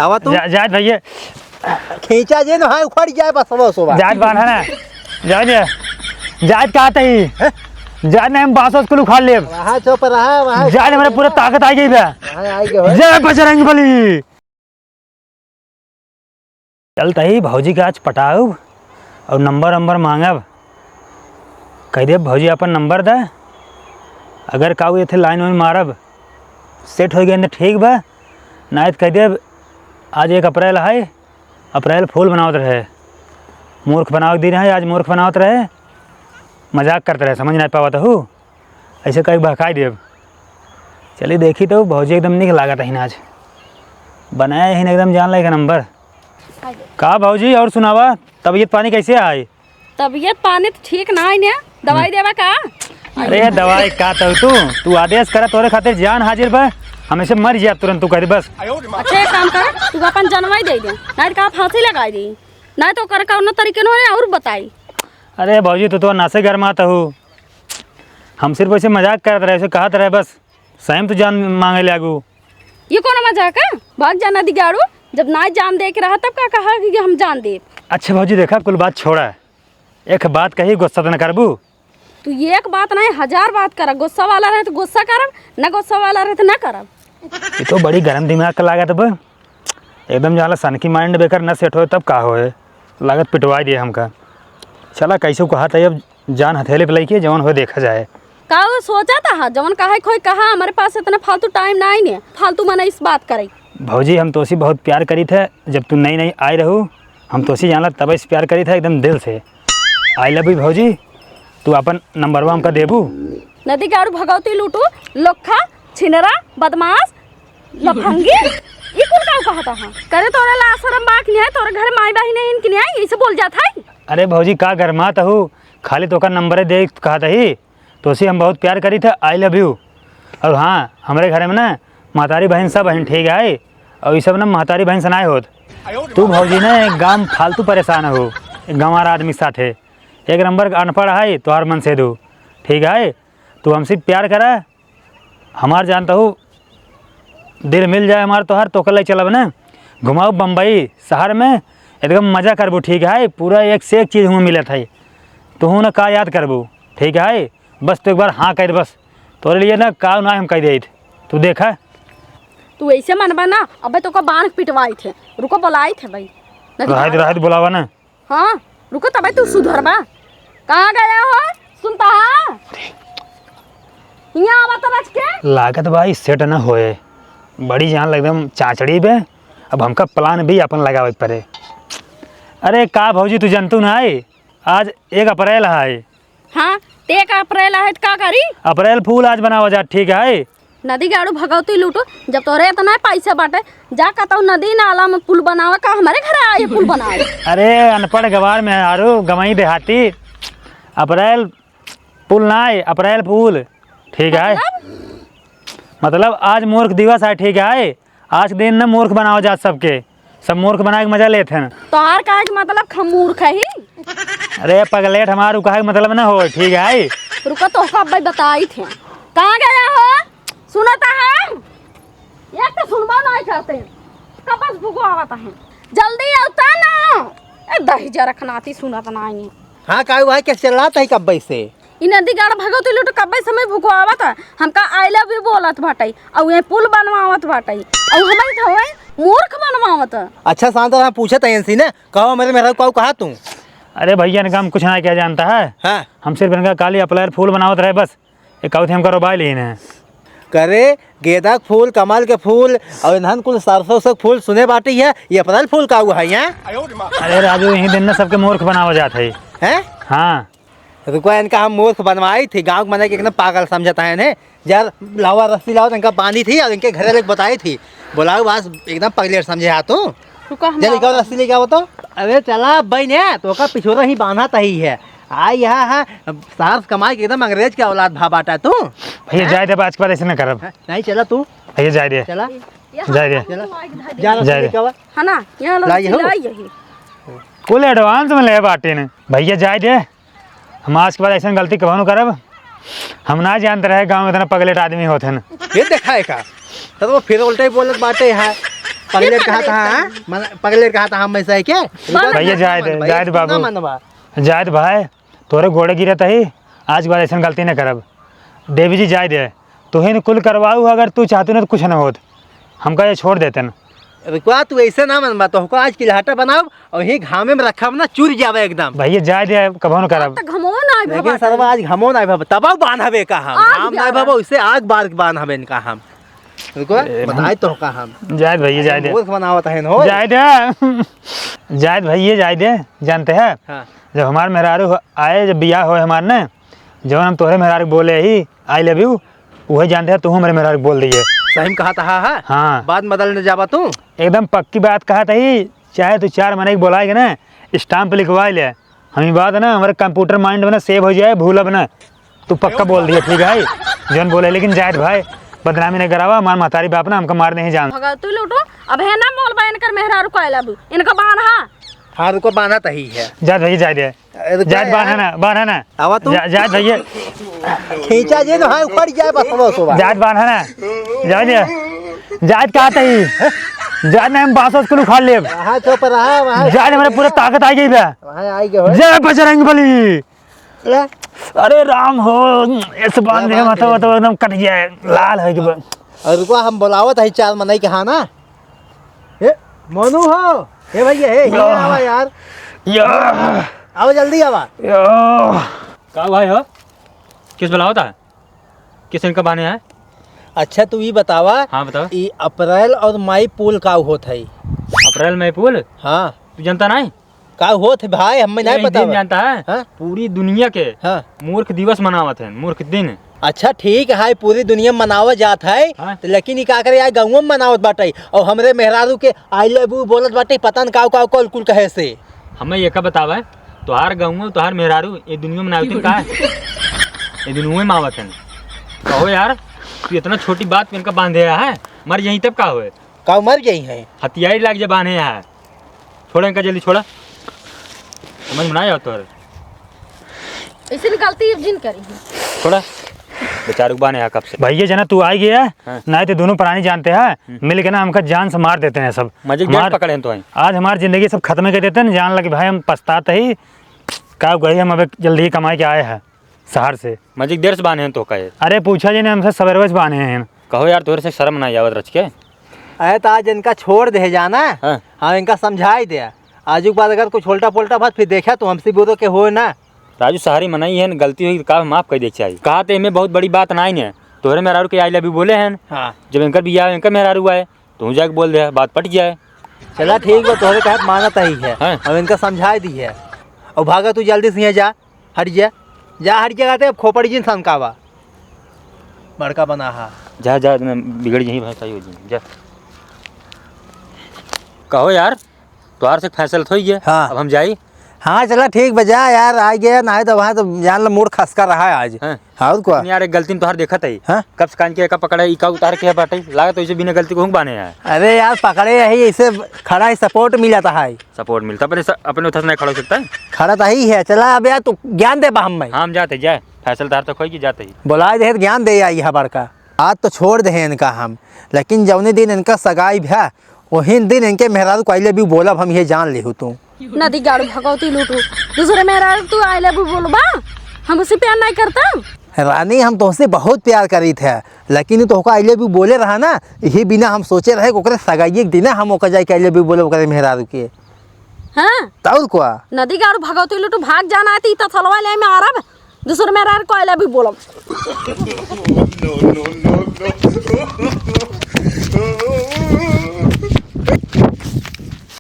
आवा तू जात भैया खींचा जे ना हाँ उखड़ जाए बस सुबह जात बांधा ना जात कहा तही जात ने हम बांसों स्कूल उखाड़ ले वहाँ चुप रहा वहाँ जात हमारे पूरा ताकत आ गई बे आई गए जय बजरंग बली। चल तही भौजी के आज पटाऊ और नंबर मांगब कह दे भौजी अपन नंबर दे अगर काऊ ये थे लाइन वाइन मारब सेट हो गया तो ठीक बा नहीं तो कह दे आज 1 अप्रैल है अप्रैल फूल बनावत रहे मूर्ख बनाव दिन है आज मूर्ख बनावत रहे मजाक करते रहे समझ नहीं पावत हूँ ऐसे कहीं बहकाई देव। चलिए देखी तो भौजी एकदम निक लागत है आज बनाया ही एकदम जान लेगा नंबर का भौजी। और सुनावा तबीयत पानी कैसे आई? तबीयत पानी तो ठीक ना है दवाई देवा का? अरे दवाई का तू आदेश करा तोरे खातिर जान हाजिर बा हमेशा मर जा तुरंत तू कह बस। अच्छा एक काम कर तू अपन जनवाई दे दे नहीं का फांसी लगाई दी नहीं तो कर कौन तरीके ने और बताई। अरे भौजी तो नासे घर में आता हूँ हम सिर्फ ऐसे मजाक करते रहे ऐसे कहते रहे बस सही तो जान मांगे ले आगू। ये कौन मजाक है भाग जाना दिगाड़ू जब ना जान दे के रहा तब का कहा कि हम जान दे। अच्छा भौजी देखा कुल बात छोड़ा एक बात कही गुस्सा तो न करबू। तू एक बात नहीं 1000 बात कर गुस्सा वाला रहे तो गुस्सा करब न गुस्सा वाला रहे तो न करब। ये तो बड़ी गर्म दिमाग का लागत अब एकदम जाला सन की माइंड बेकर न सेट हो तब का हो लागत पिटवा दिए हमका। चला कैसे कहा था अब जान हथेले पे लेके जवन हो देखा जाए का वो सोचा था जवन कहा कोई कहा हमारे पास इतना फालतू टाइम ना ही फालतू मैंने इस बात करे। भौजी हम तो बहुत प्यार करी थे जब तू नई आई रहू हम तो जानला तब से प्यार करी था एकदम दिल से। आई लव यू भौजी तू अपन नंबरवा हमका देबू। नदी गाड़ू भगवती लूटू लोखा छिनरा बदमाश लफंगी ई कुल का कहता हां करे तोरा ला शरम बात नहीं है तोरे घर माई बहन नहीं इनके नहीं आई ऐसे बोल जात है। अरे भौजी का गरमात हूँ खाली तो का नंबर दे कहा था ही तो हम बहुत प्यार करी थे आई लव यू। और हाँ हमारे घर में ना महतारी बहन सब बहन ठीक है और ये सब ना महतारी बहन सुनाए होत तू भौजी ना एक गाँव फालतू परेशान हो एक गंवार आदमी साथ है एक नंबर अनपढ़ है तो हर मन से दो ठीक है तू हमसे प्यार करा हमार जानता हूँ दिल मिल जाए हमार तो हर तो कल चलब ना घुमाओ बम्बई शहर में एकदम मज़ा करबू ठीक है पूरा एक से एक चीज़ हूँ मिलत है तो हूँ ना का याद करबू ठीक है बस तो एक बार हाँ कह बस तोरे लिए ना का ना हम कह दे तू देखा तू ऐसे मनबा ना अबे तो का बांध पिटवाई थे रुको बुलाई थे भाई राहत बुलावा ना। हाँ रुको तबे तू सुधरबा कहाँ गया हो सुनता है यहाँ आवत रच के लागत भाई सेट ना होए बड़ी जान एकदम चाचड़ी बे अब हमका प्लान भी अपन लगावे पड़े। अरे का भौजी तू जनतू ना है आज 1 अप्रैल है। हाँ 1 अप्रैल है का करी अप्रैल फूल आज बनावा जा ठीक है। नदी गाड़ू भगवती लूटो जब तोरे इतना पैसा बाटे जा कहता नदी नाला में पुल बनावा का हमारे घर आए पुल बनाए। अरे अनपढ़ गवार में आरू गवाई देहाती अप्रैल पुल ना है अप्रैल फूल ठीक है मतलब आज मूर्ख दिवस है ठीक है आज दिन ना मूर्ख बनाओ जा सबके सब मूर्ख बना के मजा लेते हैं तोहार कहे के मतलब खमूर्ख है ही। अरे पगलेट हमारू कहे मतलब ना हो ठीक है। रुको तो कब बताई थे कहाँ गया हो सुनता है एक तो सुनबा नहीं करते कब बस भूगो आवता है जल्दी आता ना ए दही जरा खनाती सुनत नहीं है। हाँ का भाई कैसे चल रहा था कब से इ नदी गाड़ भगवती लूट कब्बे समय भूखो आवत हमका आई लव यू बोलत बाटई और ये पुल बनवावत बाटई और हमन थवे मूर्ख बनवावत। अच्छा शांत रहा पूछा था इनसी ने कहो मेरे को कहा तू। अरे भैया ने काम कुछ ना क्या जानता है हाँ हम सिर्फ इनका काली अप्रैल फूल बनावत रहे बस एक कौथे हम करो बाई है करे गेंदा के फूल कमल के फूल और इन्हन कुल सरसों से फूल सुने बाटी है ये अप्रैल फूल का हुआ है यहाँ। अरे राजू यही दिन ना सबके मूर्ख बनावा जाता है। हाँ रुको इनका हम मूर्ख बनवाई थी गाँव के मना के एकदम पागल समझता है इन्हें यार लावा रस्सी लाओ इनका बांधी थी और इनके घर बताई थी बोलाओ बस एकदम पगलेट समझे हाँ तू जल्दी रस्सी लेके आओ तो। अरे चला बहन तो का पिछोरा ही बांधा ही है आ यहाँ हाँ साहस कमाई के एकदम अंग्रेज के औलाद भा बाटा तू भैया जाए दे आज के बाद ऐसे ना करब नहीं चला तू भैया जाए दे चला जाए दे जाए है ना यहाँ कुल एडवांस में ले बाटे ने भैया जाए दे हम आज के बाद ऐसा गलती कभी करब हम ना जानते रहे गाँव में इतना पगलेट आदमी होते हैं ये देखा है का तो वो फिर उल्टा ही बोलत बाटे है पगलेट कहा था हाँ? पगलेट कहा था हम ऐसा है क्या भैया जायद बाबू मनवा जायद भाई तोरे गोड़े गिरत ही आज के बाद ऐसा गलती न करब। देवी जी जायद है तुहे न कुल करवाऊ अगर तू चाहती ना तो कुछ न होत हमका ये छोड़ देते न। रुकवा तू ऐसे ना मनवा तो हमको आज किलाटा बनाओ और यही घामे में रखा ना चूर जावे एकदम। भैया जायद है कभो न करब। त घमो ना लेकिन सरवा आज घमो ना बाबा तबाव बांध हवे का हम आज हम भी ना आवा। बाबा उससे आग बार बांध हवे इनका हम रुकवा बताए तो का हम जायद भैया जायद है मूर्ख बनावत है हो जायद है जायद भैया जायद है जानते हैं हाँ जब हमारे मेहरारू आए जब बियाह हो हमारे न जब हम तोहरे मेहरारू बोले ही आई लव यू वही जानते हैं तू हमारे मेहरारू बोल दिए। सही कहा था हाँ बात बदलने जावा तू एकदम पक्की बात कहा था ही चाहे तू 4 महीने की बोलाएगा ना स्टाम्प लिखवा ले हम बात है ना हमारे कंप्यूटर माइंड में ना सेव हो जाए भूलब ना तू पक्का बोल दिया ठीक है जौन बोले। लेकिन जायद भाई बदनामी नहीं करावा हमारे महतारी बाप ना हमको मार नहीं जान। भगा तू लूटो अब है ना मोल बा इनकर मेहरारू को आइला इनका बांधा हाँ रुको बांधा तही है जायद भैया जायद है जायद बांधा ना आवा तू जायद भैया खींचा जे हाँ उखड़ जाए बस हम सोवा जायद बांधा ना जायद कहा था ही जायद ने हम बासों को उखाड़ ले वहाँ चुप रहा वहाँ जायद हमारे पूरा ताकत आ गई बे वहाँ आई गए जय बजरंगबली। अरे राम हो ऐसे बांध दे माथा तो एकदम कट गया है लाल है कि और रुको हम बुलावत है 4 महीने के हाँ ना ए मोनू हो हे भैया हे ये आवा यार यो आओ जल्दी आवा यो का भाई हो किस बुलाओ था किस इनका बहाने है। अच्छा तू ये बतावा हाँ बताओ। ये अप्रैल और मई पुल का होत है अप्रैल मई पुल हाँ तू जानता नहीं का होत है भाई हमें नहीं एक पता दिन जानता है हाँ? पूरी दुनिया के हाँ मूर्ख दिवस मनावत है मूर्ख दिन। अच्छा ठीक है पूरी दुनिया में मनावत जात है हाँ। तो लेकिन ये का करे यार गाँव में मनावत बाटे और हमरे मेहरारू के आई लव यू बोलत बाटे पता न काव कुल कहे से हमें ये का बतावा है तोहार गाँव तोहार मेहरारू ये दुनिया में नावत का है ये दुनिया में मावत है कहो यार तू इतना छोटी बात पे इनका बांधे है मर यहीं तब का हो काव मर गई है हथियारी लाग जब बांधे है छोड़ा इनका जल्दी छोड़ा समझ में ना आओ तोहर ऐसी गलती जिन करी छोड़ा बेचारू बाने है कब से भैया जना तू आई गया हाँ। नहीं तो दोनों प्राणी जानते हैं मिल के ना हमका जान से मार देते हैं सब मजे हमार- पकड़े हैं तो आई आज हमारी जिंदगी सब खत्म कर देते हैं जान लगे भाई हम पछताते ही का गई हम अब जल्दी ही कमाई के आए हैं शहर से। मजे देर से बाने हैं तो कहे अरे पूछा जी ने हमसे सवेरे बज बांधे हैं कहो यार तोरे से शर्म नहीं आवत रच के। अरे तो आज इनका छोड़ दे जाना हाँ। हाँ इनका समझाई दे आज के बाद अगर कुछ उल्टा पुल्टा बात फिर देखा तो हमसे बोलो के हो ना राजू सहारी मनाई है गलती हुई का माफ कर दे चाहिए कहा तो इनमें बहुत बड़ी बात ना है तोहरे मेहरारू के आई लव यू बोले हैं हाँ जब इनकर भी आए इनका मेहरारू आए तो जाके बोल दे बात पट जाए। चला ठीक है तोहरे कहा मानता ही है हाँ। अब इनका समझाई दी है और भागा तू जल्दी से यहाँ जा हट हट जाते अब खोपड़ी जी सनकावा बड़का बना हा जा जा बिगड़ यही भाई सही हो जी जा कहो यार तोहार से फैसला हो गया। हाँ। अब हम जाई। हाँ चला ठीक बजा यार आ गया ना तो वहाँ तो जान लो मूड खसका रहा है आज हाँ। हाँ और क्या यार एक गलती में तोहार देखा था हाँ? कब से कान के का पकड़ा इका उतार के बाटे लगा तो इसे बिना गलती को बाने है अरे यार पकड़े यही इसे खड़ा ही सपोर्ट मिल जाता है सपोर्ट मिलता अपने उधर से नहीं खड़ा हो सकता है। खड़ा तो ही है चला अब यार तू ज्ञान दे बा हम में हाँ हम जाते जाए फैसला तार तो खोई की जाते ही बुलाए दे तो ज्ञान दे आई है बड़का आज तो छोड़ दे इनका हम लेकिन जौने दिन इनका सगाई भा वही दिन इनके मेहरारू को आई लव यू बोला हम ये जान ले तू नदी गाड़ू भगवती लूटू दूसरे मेहरारू तू आई लव यू बोलबा हम उसे प्यार नहीं करता रानी हम तुमसे बहुत प्यार करी थे लेकिन तो आई लव यू बोले रहा ना यही बिना हम सोचे रहे ओकरे सगाई के दिन हम ओकर जाके आई लव यू बोले ओकरे मेहरारू के हाँ तौर को नदी गाड़ू भगवती लूटू भाग जाना आती तो थलवा ले में आरब दूसरे मेहरारू को आई लव यू बोलब